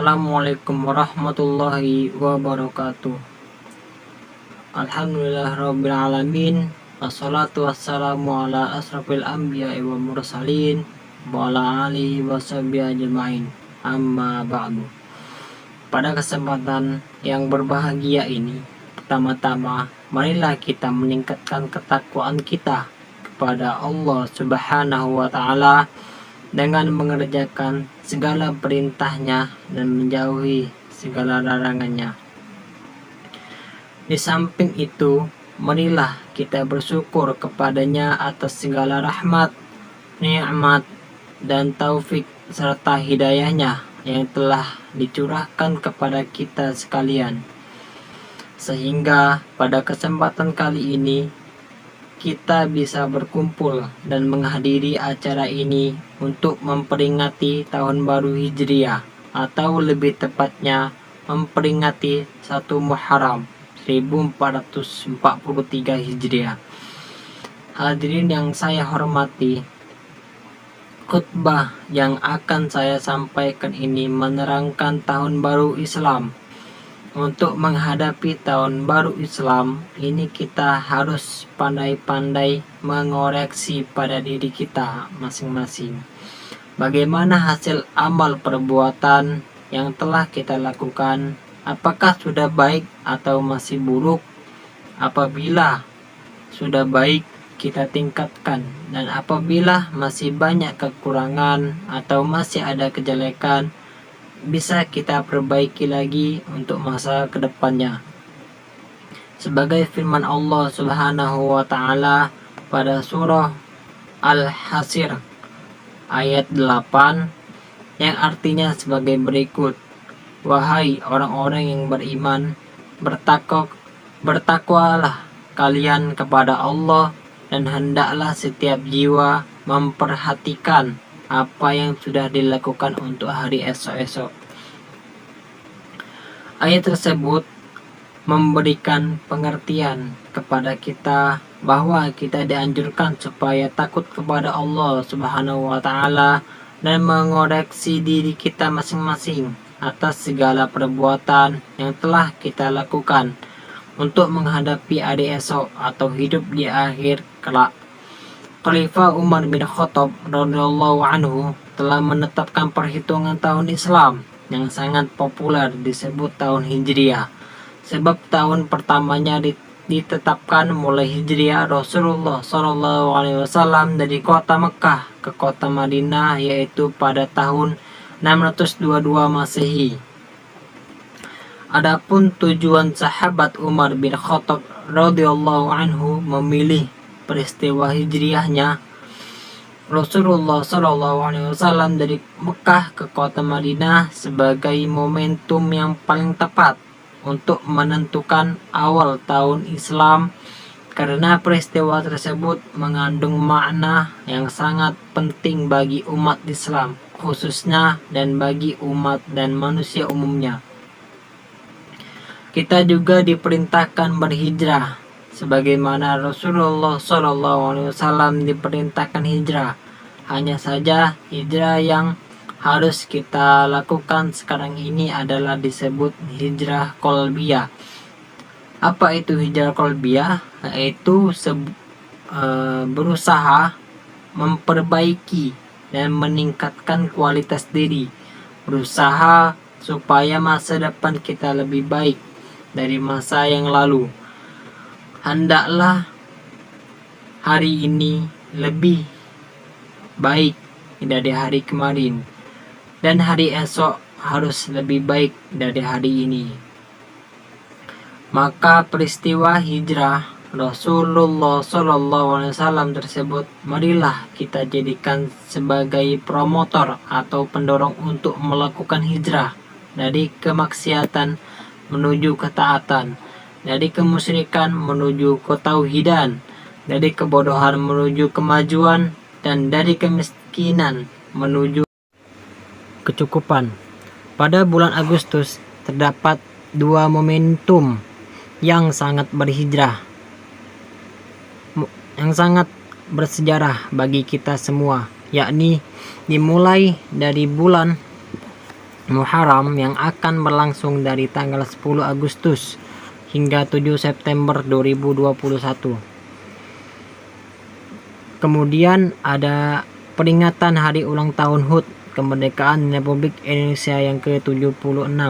Assalamualaikum warahmatullahi wabarakatuh. Alhamdulillahirrabbilalamin. Wassalatu wassalamu ala asrafil anbiya wa mursalin wa ala alihi wa sahbihi ajma'in. Amma ba'du. Pada kesempatan yang berbahagia ini, pertama-tama marilah kita meningkatkan ketakwaan kita kepada Allah Subhanahu wa taala dengan mengerjakan segala perintahnya dan menjauhi segala larangannya. Di samping itu, marilah kita bersyukur kepadanya atas segala rahmat, nikmat, dan taufik serta hidayahnya yang telah dicurahkan kepada kita sekalian. Sehingga pada kesempatan kali ini kita bisa berkumpul dan menghadiri acara ini untuk memperingati tahun baru Hijriah, atau lebih tepatnya memperingati 1 Muharram 1443 Hijriah. Hadirin yang saya hormati, khutbah yang akan saya sampaikan ini menerangkan tahun baru Islam. Untuk menghadapi tahun baru Islam ini, kita harus pandai-pandai mengoreksi pada diri kita masing-masing. Bagaimana hasil amal perbuatan yang telah kita lakukan? Apakah sudah baik atau masih buruk? Apabila sudah baik, kita tingkatkan, dan apabila masih banyak kekurangan atau masih ada kejelekan, bisa kita perbaiki lagi untuk masa kedepannya. Sebagai firman Allah Subhanahu wa taala pada surah Al-Hasyr ayat 8 yang artinya sebagai berikut: wahai orang-orang yang beriman, bertakwalah kalian kepada Allah, dan hendaklah setiap jiwa memperhatikan apa yang sudah dilakukan untuk hari esok-esok. Ayat tersebut memberikan pengertian kepada kita bahwa kita dianjurkan supaya takut kepada Allah Subhanahu wa taala dan mengoreksi diri kita masing-masing atas segala perbuatan yang telah kita lakukan untuk menghadapi hari esok atau hidup di akhir kelak. Khalifah Umar bin Khattab radhiyallahu anhu telah menetapkan perhitungan tahun Islam yang sangat populer disebut tahun Hijriah. Sebab tahun pertamanya ditetapkan mulai Hijriah Rasulullah Shallallahu Alaihi Wasallam dari kota Mekah ke kota Madinah, yaitu pada tahun 622 Masehi. Adapun tujuan sahabat Umar bin Khattab radhiyallahu anhu memilih peristiwa hijriahnya Rasulullah Shallallahu Alaihi Wasallam dari Mekah ke kota Madinah sebagai momentum yang paling tepat untuk menentukan awal tahun Islam, karena peristiwa tersebut mengandung makna yang sangat penting bagi umat Islam khususnya dan bagi umat dan manusia umumnya. Kita juga diperintahkan berhijrah sebagaimana Rasulullah SAW diperintahkan hijrah. Hanya saja hijrah yang harus kita lakukan sekarang ini adalah disebut hijrah qalbiyah. Apa itu hijrah qalbiyah? Yaitu berusaha memperbaiki dan meningkatkan kualitas diri, berusaha supaya masa depan kita lebih baik dari masa yang lalu. Hendaklah hari ini lebih baik dari hari kemarin, dan hari esok harus lebih baik dari hari ini. Maka peristiwa hijrah Rasulullah SAW tersebut marilah kita jadikan sebagai promotor atau pendorong untuk melakukan hijrah dari kemaksiatan menuju ketaatan, dari kemusyrikan menuju ketauhidan, dari kebodohan menuju kemajuan, dan dari kemiskinan menuju kecukupan. Pada bulan Agustus terdapat 2 momentum yang sangat bersejarah bagi kita semua, yakni dimulai dari bulan Muharram yang akan berlangsung dari tanggal 10 Agustus hingga 7 September 2021. Kemudian ada peringatan hari ulang tahun HUT kemerdekaan Republik Indonesia yang ke-76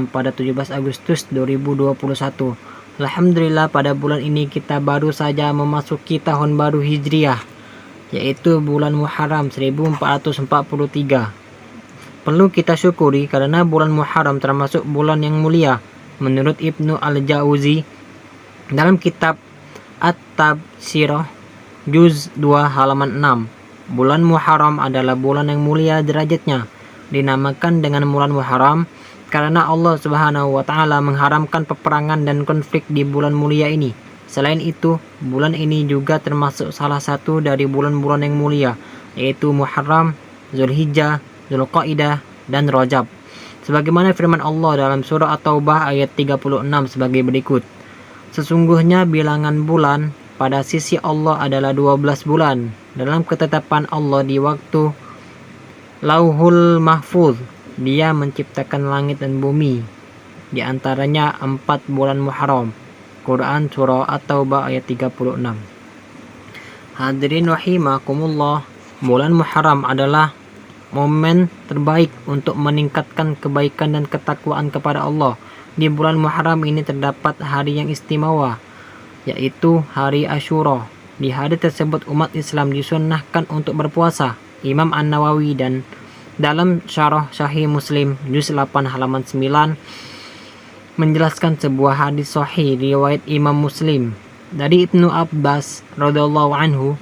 pada 17 Agustus 2021. Alhamdulillah pada bulan ini kita baru saja memasuki tahun baru Hijriah, yaitu bulan Muharram 1443. Perlu kita syukuri karena bulan Muharram termasuk bulan yang mulia. Menurut Ibnu Al-Jauzi dalam kitab At-Tabsirah Juz 2 halaman 6, bulan Muharram adalah bulan yang mulia derajatnya. Dinamakan dengan bulan Muharram karena Allah Subhanahu wa taala mengharamkan peperangan dan konflik di bulan mulia ini. Selain itu, bulan ini juga termasuk salah satu dari bulan-bulan yang mulia, yaitu Muharram, Zulhijjah, Zulqaidah, dan Rajab. Sebagaimana firman Allah dalam surah At-Taubah ayat 36 sebagai berikut. Sesungguhnya bilangan bulan pada sisi Allah adalah 12 bulan dalam ketetapan Allah di waktu Lauhul Mahfuz. Dia menciptakan langit dan bumi, di antaranya 4 bulan Muharram. Quran surah At-Taubah ayat 36. Hadirin rahimakumullah, bulan Muharram adalah momen terbaik untuk meningkatkan kebaikan dan ketakwaan kepada Allah. Di bulan Muharram ini terdapat hari yang istimewa, yaitu hari Asyura. Di hari tersebut umat Islam disunnahkan untuk berpuasa. Imam An-Nawawi dan dalam Syarah Sahih Muslim juz 8 halaman 9 menjelaskan sebuah hadis sahih riwayat Imam Muslim dari Ibnu Abbas radhiyallahu anhu.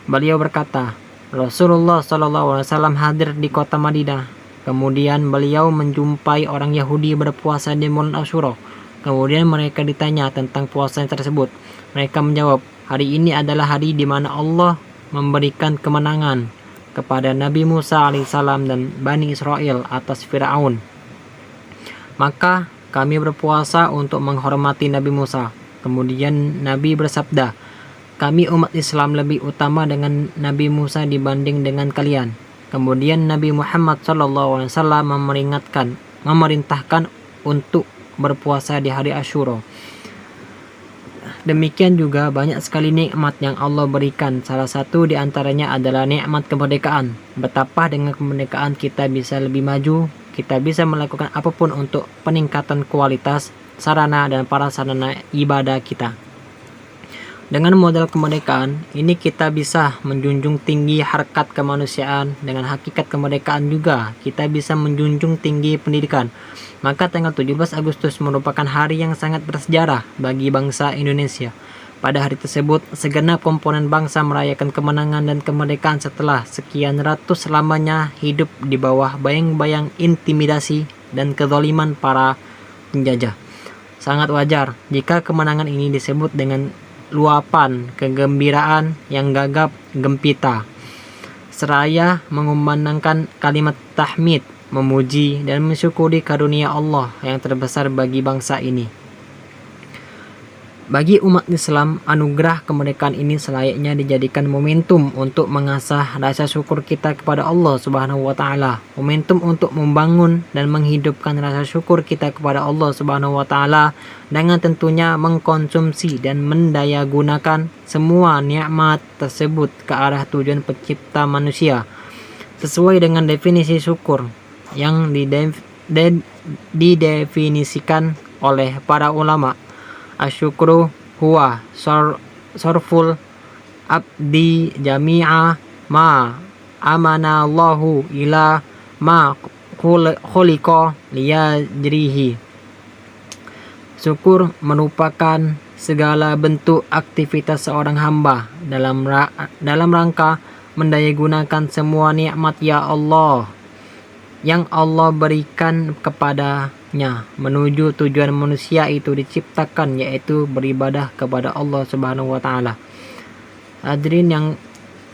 Beliau berkata, Rasulullah SAW hadir di kota Madinah. Kemudian beliau menjumpai orang Yahudi berpuasa di bulan Asyura. Kemudian mereka ditanya tentang puasa tersebut. Mereka menjawab, hari ini adalah hari di mana Allah memberikan kemenangan kepada Nabi Musa alaihissalam dan Bani Israel atas Fir'aun. Maka kami berpuasa untuk menghormati Nabi Musa. Kemudian Nabi bersabda, kami umat Islam lebih utama dengan Nabi Musa dibanding dengan kalian. Kemudian Nabi Muhammad SAW memerintahkan untuk berpuasa di hari Asyura. Demikian juga banyak sekali nikmat yang Allah berikan. Salah satu di antaranya adalah nikmat kemerdekaan. Betapa dengan kemerdekaan kita bisa lebih maju, kita bisa melakukan apapun untuk peningkatan kualitas sarana dan prasarana ibadah kita. Dengan modal kemerdekaan ini kita bisa menjunjung tinggi harkat kemanusiaan. Dengan hakikat kemerdekaan juga kita bisa menjunjung tinggi pendidikan. Maka tanggal 17 Agustus merupakan hari yang sangat bersejarah bagi bangsa Indonesia. Pada hari tersebut, segenap komponen bangsa merayakan kemenangan dan kemerdekaan setelah sekian ratus lamanya hidup di bawah bayang-bayang intimidasi dan kezaliman para penjajah. Sangat wajar jika kemenangan ini disebut dengan luapan kegembiraan yang gagap gempita, seraya mengumandangkan kalimat tahmid, memuji dan mensyukuri karunia Allah yang terbesar bagi bangsa ini. Bagi umat Islam, anugerah kemerdekaan ini selayaknya dijadikan momentum untuk mengasah rasa syukur kita kepada Allah Subhanahu wa taala, momentum untuk membangun dan menghidupkan rasa syukur kita kepada Allah Subhanahu wa taala dengan tentunya mengkonsumsi dan mendayagunakan semua nikmat tersebut ke arah tujuan pencipta manusia sesuai dengan definisi syukur yang didefinisikan oleh para ulama. Asyukru huwa sorful abdi jami'a ma amana Allahu ila ma khuliqa liyajrihi. Syukur merupakan segala bentuk aktivitas seorang hamba dalam rangka mendayagunakan semua nikmat ya Allah yang Allah berikan kepadanya menuju tujuan manusia itu diciptakan, yaitu beribadah kepada Allah Subhanahu wa taala. Hadirin yang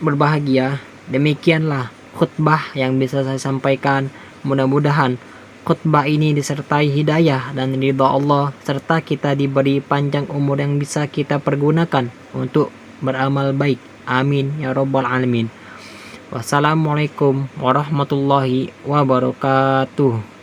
berbahagia, demikianlah khutbah yang bisa saya sampaikan. Mudah-mudahan khutbah ini disertai hidayah dan ridha Allah, serta kita diberi panjang umur yang bisa kita pergunakan untuk beramal baik. Amin ya rabbal alamin. Wassalamualaikum warahmatullahi wabarakatuh.